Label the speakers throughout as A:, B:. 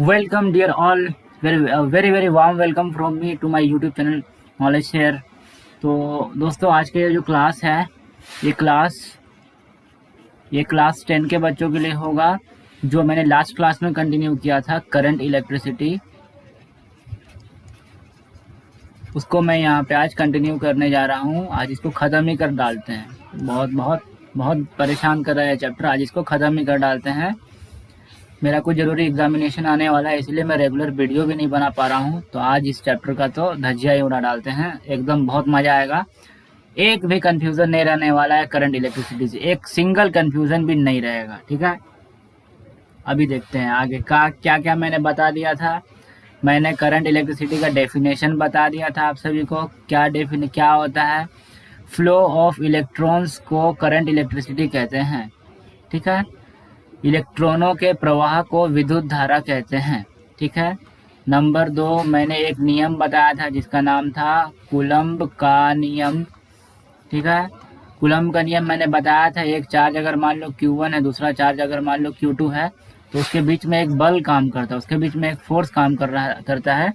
A: Welcome dear all, very warm welcome from me to my YouTube channel Knowledge Share। तो दोस्तों आज के जो क्लास है ये क्लास 10 के बच्चों के लिए होगा, जो मैंने लास्ट क्लास में कंटिन्यू किया था करंट इलेक्ट्रिसिटी, उसको मैं यहाँ पे आज कंटिन्यू करने जा रहा हूँ। आज इसको ख़त्म ही कर डालते हैं। बहुत परेशान कर रहा है चैप्टर, आज इसको ख़त्म ही कर डालते हैं। मेरा कोई ज़रूरी एग्जामिनेशन आने वाला है, इसलिए मैं रेगुलर वीडियो भी नहीं बना पा रहा हूँ। तो आज इस चैप्टर का तो धज्जिया ही उड़ा डालते हैं, एकदम बहुत मज़ा आएगा। एक भी कंफ्यूजन नहीं रहने वाला है करंट इलेक्ट्रिसिटी से, एक सिंगल कंफ्यूजन भी नहीं रहेगा, ठीक है। अभी देखते हैं आगे का क्या क्या मैंने बता दिया था। मैंने करंट इलेक्ट्रिसिटी का डेफिनेशन बता दिया था आप सभी को, क्या होता है। फ्लो ऑफ इलेक्ट्रॉन्स को करंट इलेक्ट्रिसिटी कहते हैं, ठीक है। इलेक्ट्रॉनों के प्रवाह को विद्युत धारा कहते हैं, ठीक है। नंबर 2, मैंने एक नियम बताया था जिसका नाम था कूलम्ब का नियम, ठीक है। कूलम्ब का नियम मैंने बताया था, एक चार्ज अगर मान लो Q1 है, दूसरा चार्ज अगर मान लो Q2 है, तो उसके बीच में एक बल काम करता है, उसके बीच में एक फोर्स काम करता है।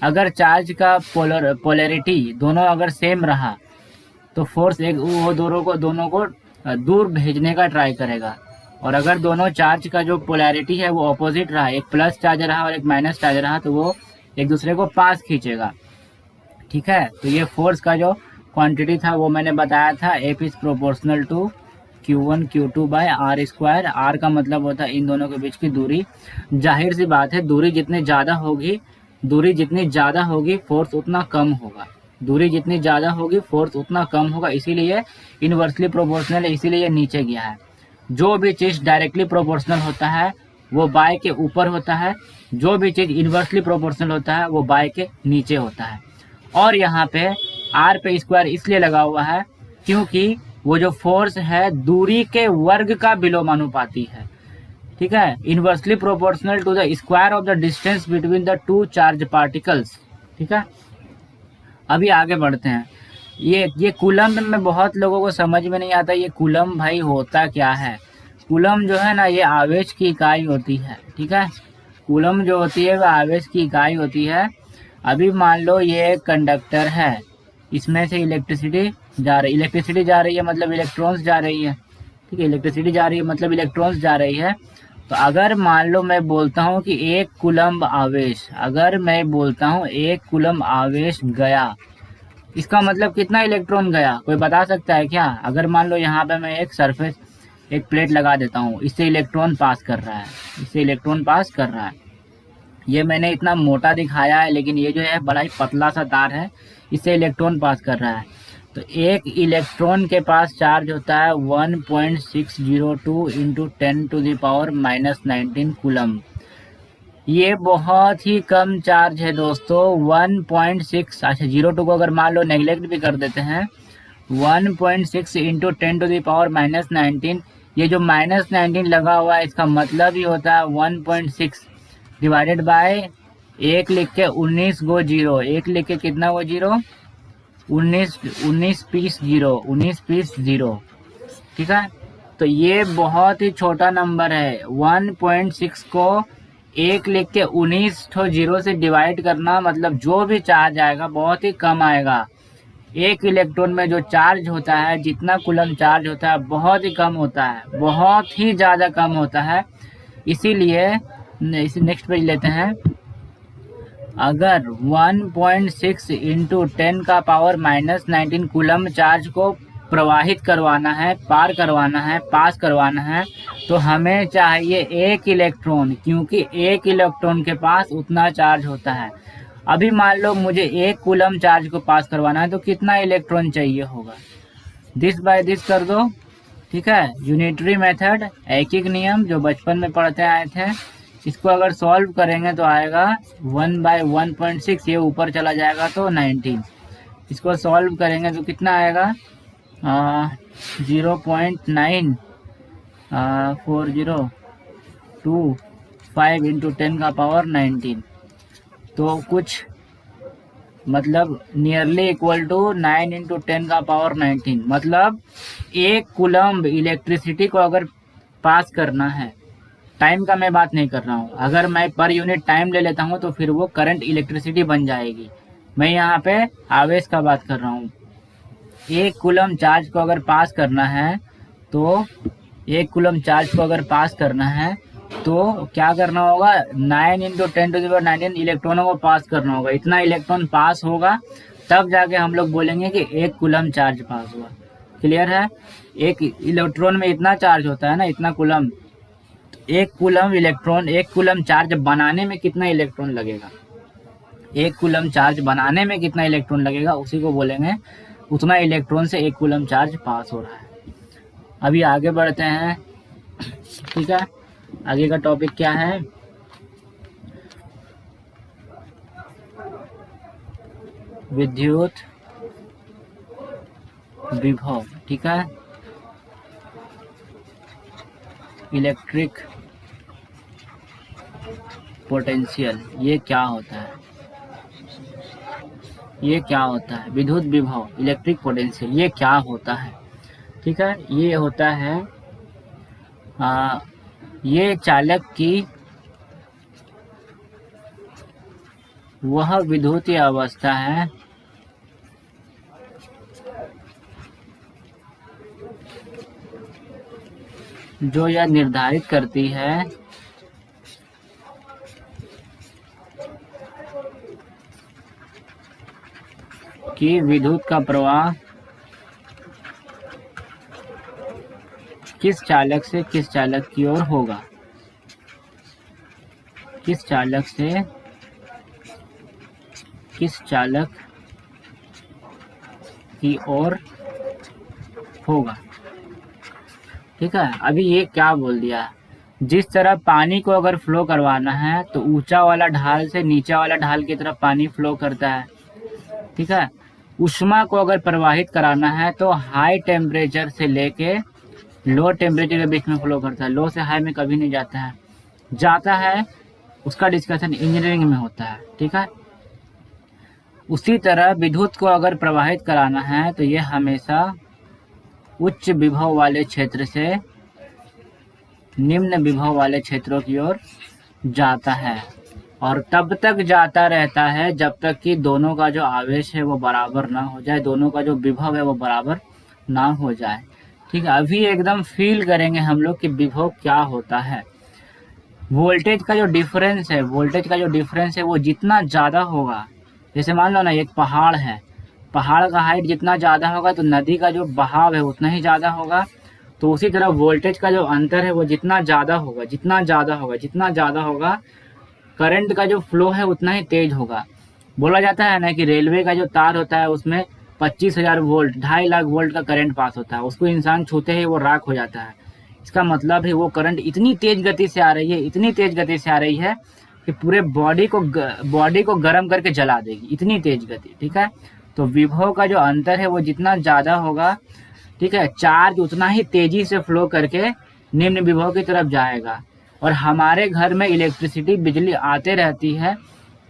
A: अगर चार्ज का पोलैरिटी दोनों अगर सेम रहा तो फोर्स वो दोनों को दूर भेजने का ट्राई करेगा। और अगर दोनों चार्ज का जो पोलैरिटी है वो ऑपोजिट रहा, एक प्लस चार्ज रहा और एक माइनस चार्ज रहा, तो वो एक दूसरे को पास खींचेगा, ठीक है। तो ये फोर्स का जो क्वांटिटी था वो मैंने बताया था, F is proportional to Q1 Q2 by R square. R का मतलब होता है इन दोनों के बीच की दूरी। जाहिर सी बात है, दूरी जितनी ज़्यादा होगी फोर्स उतना कम होगा, फोर्स उतना कम होगा, इसीलिए इनवर्सली प्रोपोर्शनल है, इसीलिए नीचे गया है। जो भी चीज़ डायरेक्टली प्रोपोर्शनल होता है वो बाय के ऊपर होता है, जो भी चीज़ इन्वर्सली प्रोपोर्शनल होता है वो बाय के नीचे होता है। और यहाँ पे R पे स्क्वायर इसलिए लगा हुआ है क्योंकि वो जो फोर्स है दूरी के वर्ग का विलोमानुपाती है, ठीक है। Inversely proportional to the square of the distance between the two charge particles, ठीक है। अभी आगे बढ़ते हैं। ये कूलम्ब में बहुत लोगों को समझ में नहीं आता, ये कूलम्ब भाई होता क्या है। कूलम्ब जो है ना, ये आवेश की इकाई होती है, ठीक है। कूलम्ब जो होती है वह आवेश की इकाई होती है। अभी मान लो ये कंडक्टर है, इसमें से इलेक्ट्रिसिटी जा रही है मतलब इलेक्ट्रॉन्स जा रही है, ठीक है। इलेक्ट्रिसिटी जा रही है मतलब इलेक्ट्रॉन्स जा रही है। तो अगर मान लो मैं बोलता हूँ कि एक कूलम्ब आवेश गया, इसका मतलब कितना इलेक्ट्रॉन गया, कोई बता सकता है क्या। अगर मान लो यहाँ पे मैं एक प्लेट लगा देता हूँ, इससे इलेक्ट्रॉन पास कर रहा है, ये मैंने इतना मोटा दिखाया है, लेकिन ये जो है बड़ा ही पतला सा तार है, इससे इलेक्ट्रॉन पास कर रहा है। तो एक इलेक्ट्रॉन के पास चार्ज होता है 1.602 इंटू 10⁻⁻19 कूलम्ब। ये बहुत ही कम चार्ज है दोस्तों, 1.6। अच्छा, 02 को अगर मान लो नेग्लेक्ट भी कर देते हैं, 1.6 इंटू 10⁻⁻19, ये जो -19 लगा हुआ है इसका मतलब ही होता है 1.6 डिवाइडेड बाय 1 लिख के 19 गो जीरो, 1 लिख के कितना वो जीरो, 19 पीस जीरो, ठीक है। तो ये बहुत ही छोटा नंबर है। 1.6 को 1 लिख के 19 ठो जीरो से डिवाइड करना, मतलब जो भी चार्ज आएगा बहुत ही कम आएगा। एक इलेक्ट्रॉन में जो चार्ज होता है, जितना कूलम्ब चार्ज होता है, बहुत ही कम होता है, बहुत ही ज़्यादा कम होता है। इसीलिए इसे नेक्स्ट पेज लेते हैं। अगर 1.6 इंटू 10⁻⁻19 कूलम्ब चार्ज को प्रवाहित करवाना है, पास करवाना है, तो हमें चाहिए एक इलेक्ट्रॉन, क्योंकि एक इलेक्ट्रॉन के पास उतना चार्ज होता है। अभी मान लो मुझे 1 कूलम्ब चार्ज को पास करवाना है, तो कितना इलेक्ट्रॉन चाहिए होगा, दिस बाय दिस कर दो, ठीक है। यूनिटरी मेथड, ऐकिक नियम जो बचपन में पढ़ते आए थे, इसको अगर सॉल्व करेंगे तो आएगा 1/1.6, ये ऊपर चला जाएगा तो 19। इसको सॉल्व करेंगे तो कितना आएगा, 0.9402 इंटू 10⁻19, तो कुछ मतलब नियरली इक्वल टू 9 इंटू 10⁻19। मतलब 1 कूलम्ब इलेक्ट्रिसिटी को अगर पास करना है टाइम का मैं बात नहीं कर रहा हूँ। अगर मैं पर यूनिट टाइम ले लेता हूँ तो फिर वो करंट इलेक्ट्रिसिटी बन जाएगी। मैं यहाँ पे आवेश का बात कर रहा हूँ। 1 कूलम चार्ज को अगर पास करना है तो 1 कूलम चार्ज को अगर पास करना है तो क्या करना होगा, 9 × 10⁻⁹ इलेक्ट्रॉनों को पास करना होगा। इतना इलेक्ट्रॉन पास होगा तब जाके हम लोग बोलेंगे कि 1 कूलम चार्ज पास हुआ। क्लियर है? एक इलेक्ट्रॉन में इतना चार्ज होता है ना, इतना coulomb. 1 coulomb electron, 1 coulomb charge बनाने में कितना इलेक्ट्रॉन लगेगा, 1 कूलम चार्ज बनाने में कितना इलेक्ट्रॉन लगेगा, उसी को बोलेंगे उतना इलेक्ट्रॉन से 1 कूलम चार्ज पास हो रहा है। अभी आगे बढ़ते हैं। ठीक है, आगे का टॉपिक क्या है? विद्युत विभव। ठीक है, इलेक्ट्रिक पोटेंशियल, ये क्या होता है? ये क्या होता है? विद्युत विभव, इलेक्ट्रिक पोटेंशियल, ये क्या होता है? ठीक है, ये होता है ये चालक की वह विद्युतीय अवस्था है जो यह निर्धारित करती है कि विद्युत का प्रवाह किस चालक से किस चालक की ओर होगा, किस चालक से किस चालक की ओर होगा। ठीक है, अभी ये क्या बोल दिया, जिस तरह पानी को अगर फ्लो करवाना है तो ऊंचा वाला ढाल से नीचा वाला ढाल की तरफ पानी फ्लो करता है। ठीक है, ऊष्मा को अगर प्रवाहित कराना है तो हाई टेम्परेचर से लेके लो टेम्परेचर के बीच में फ्लो करता है। लो से हाई में कभी नहीं जाता है, जाता है उसका डिस्कशन इंजीनियरिंग में होता है। ठीक है, उसी तरह विद्युत को अगर प्रवाहित कराना है तो ये हमेशा उच्च विभव वाले क्षेत्र से निम्न विभव वाले क्षेत्रों की ओर जाता है और तब तक जाता रहता है जब तक कि दोनों का जो आवेश है वो बराबर ना हो जाए, दोनों का जो विभव है वो बराबर ना हो जाए। ठीक है, अभी एकदम फील करेंगे हम लोग कि विभव क्या होता है। वोल्टेज का जो डिफरेंस है, वोल्टेज का जो डिफरेंस है वो जितना ज़्यादा होगा, जैसे मान लो ना एक पहाड़ है, पहाड़ का हाइट जितना ज़्यादा होगा तो नदी का जो बहाव है उतना ही ज़्यादा होगा। तो उसी तरह वोल्टेज का जो अंतर है वो जितना ज़्यादा होगा, जितना ज़्यादा होगा, जितना ज़्यादा होगा, करंट का जो फ्लो है उतना ही तेज होगा। बोला जाता है ना कि रेलवे का जो तार होता है उसमें 25,000 वोल्ट, 2.5 लाख वोल्ट का करंट पास होता है, उसको इंसान छूते ही वो राख हो जाता है। इसका मतलब है वो करंट इतनी तेज गति से आ रही है, इतनी तेज गति से आ रही है कि पूरे बॉडी को गर्म करके जला देगी, इतनी तेज गति। ठीक है, तो विभव का जो अंतर है वो जितना ज़्यादा होगा, ठीक है, चार्ज उतना ही तेजी से फ्लो करके निम्न विभव की तरफ जाएगा। और हमारे घर में इलेक्ट्रिसिटी, बिजली आते रहती है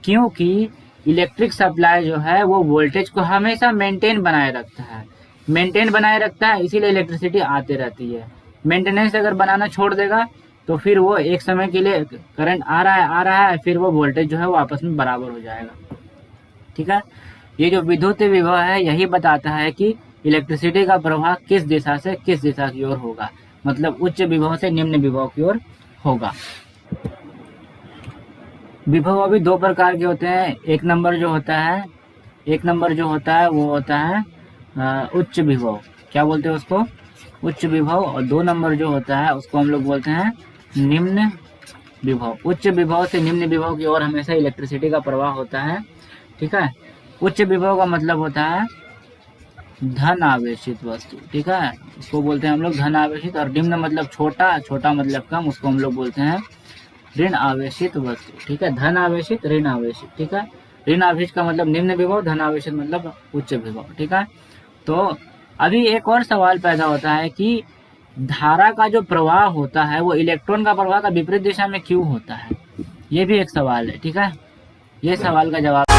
A: क्योंकि इलेक्ट्रिक सप्लाई जो है वो वोल्टेज को हमेशा मेंटेन बनाए रखता है, इसीलिए इलेक्ट्रिसिटी आते रहती है। मेंटेनेंस अगर बनाना छोड़ देगा तो फिर वो एक समय के लिए करंट आ रहा है, फिर वो वोल्टेज जो है वो आपस में बराबर हो जाएगा। ठीक है, ये जो विद्युत विभव है यही बताता है कि इलेक्ट्रिसिटी का प्रवाह किस दिशा से किस दिशा की ओर होगा, मतलब उच्च विभव से निम्न विभव की ओर होगा। विभव अभी 2 प्रकार के होते हैं। एक नंबर जो होता है वो होता है उच्च विभव, क्या बोलते हैं उसको, उच्च विभव। और 2 नंबर जो होता है उसको हम लोग बोलते हैं निम्न विभव। उच्च विभव से निम्न विभव की ओर हमेशा इलेक्ट्रिसिटी का प्रवाह होता है। ठीक है, उच्च विभव का मतलब होता है धन आवेशित वस्तु। ठीक है, उसको बोलते हैं हम लोग धन आवेशित। और निम्न मतलब छोटा, छोटा मतलब कम, उसको हम लोग बोलते हैं ऋण आवेशित वस्तु। ठीक है, धन आवेशित, ऋण आवेशित। ठीक है, ऋण आवेशित का मतलब निम्न विभव, धन आवेशित मतलब उच्च विभव। ठीक है, तो अभी एक और सवाल पैदा होता है कि धारा का जो प्रवाह होता है वो इलेक्ट्रॉन का प्रवाह का विपरीत दिशा में क्यों होता है, ये भी एक सवाल है। ठीक है, ये सवाल का जवाब